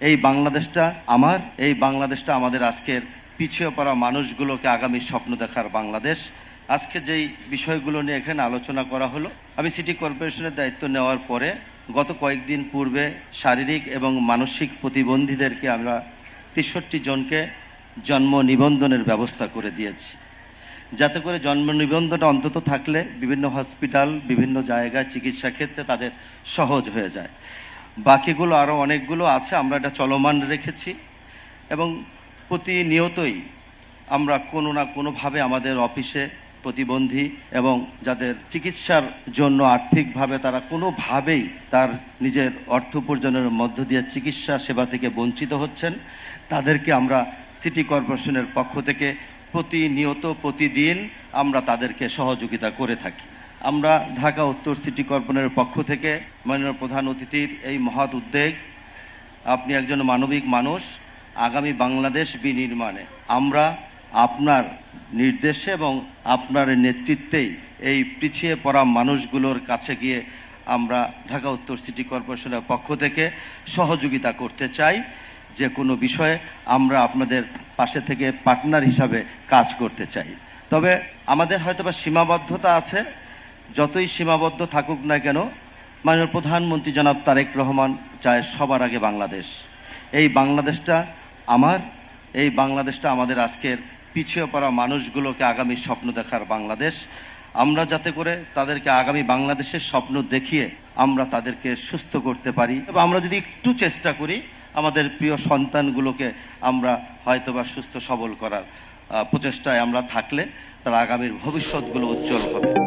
এই বাংলাদেশটা আমার, এই বাংলাদেশটা আমাদের আজকের পিছিয়ে পড়া মানুষগুলোকে আগামী স্বপ্ন দেখার বাংলাদেশ। আজকে যেই বিষয়গুলো নিয়ে এখানে আলোচনা করা হলো, আমি সিটি কর্পোরেশনের দায়িত্ব নেওয়ার পরে গত কয়েকদিন পূর্বে শারীরিক এবং মানসিক প্রতিবন্ধীদেরকে আমরা ৬৩ জনকে জন্ম নিবন্ধনের ব্যবস্থা করে দিয়েছি, যাতে করে জন্ম নিবন্ধনটা অন্তত থাকলে বিভিন্ন হসপিটাল, বিভিন্ন জায়গায় চিকিৎসা ক্ষেত্রে তাদের সহজ হয়ে যায়। বাকিগুলো আরও অনেকগুলো আছে, আমরা এটা চলমান রেখেছি এবং প্রতিনিয়তই আমরা কোনো না কোনোভাবে আমাদের অফিসে প্রতিবন্ধী এবং যাদের চিকিৎসার জন্য আর্থিকভাবে তারা কোনোভাবেই তার নিজের অর্থ উপার্জনের মধ্য দিয়ে চিকিৎসা সেবা থেকে বঞ্চিত হচ্ছেন, তাদেরকে আমরা সিটি কর্পোরেশনের পক্ষ থেকে প্রতিনিয়ত প্রতিদিন আমরা তাদেরকে সহযোগিতা করে থাকি। আমরা ঢাকা উত্তর সিটি কর্পোরেশনের পক্ষ থেকে মাননীয় প্রধান অতিথির এই মহৎ উদ্যোগ, আপনি একজন মানবিক মানুষ, আগামী বাংলাদেশ বিনির্মাণে আমরা আপনার নির্দেশে এবং আপনার নেতৃত্বেই এই পিছিয়ে পড়া মানুষগুলোর কাছে গিয়ে আমরা ঢাকা উত্তর সিটি কর্পোরেশনের পক্ষ থেকে সহযোগিতা করতে চাই। যে কোনো বিষয়ে আমরা আপনাদের পাশে থেকে পার্টনার হিসাবে কাজ করতে চাই। তবে আমাদের হয়তোবা সীমাবদ্ধতা আছে, যতই সীমাবদ্ধ থাকুক না কেন, মাননীয় প্রধানমন্ত্রী জনাব তারেক রহমান চায় সবার আগে বাংলাদেশ। এই বাংলাদেশটা আমার, এই বাংলাদেশটা আমাদের আজকের পিছিয়ে পড়া মানুষগুলোকে আগামী স্বপ্ন দেখার বাংলাদেশ। আমরা যাতে করে তাদেরকে আগামী বাংলাদেশের স্বপ্ন দেখিয়ে আমরা তাদেরকে সুস্থ করতে পারি এবং আমরা যদি একটু চেষ্টা করি আমাদের প্রিয় সন্তানগুলোকে আমরা হয়তোবা সুস্থ সবল করার প্রচেষ্টায় আমরা থাকলে তার আগামীর ভবিষ্যৎগুলো উজ্জ্বল হবে।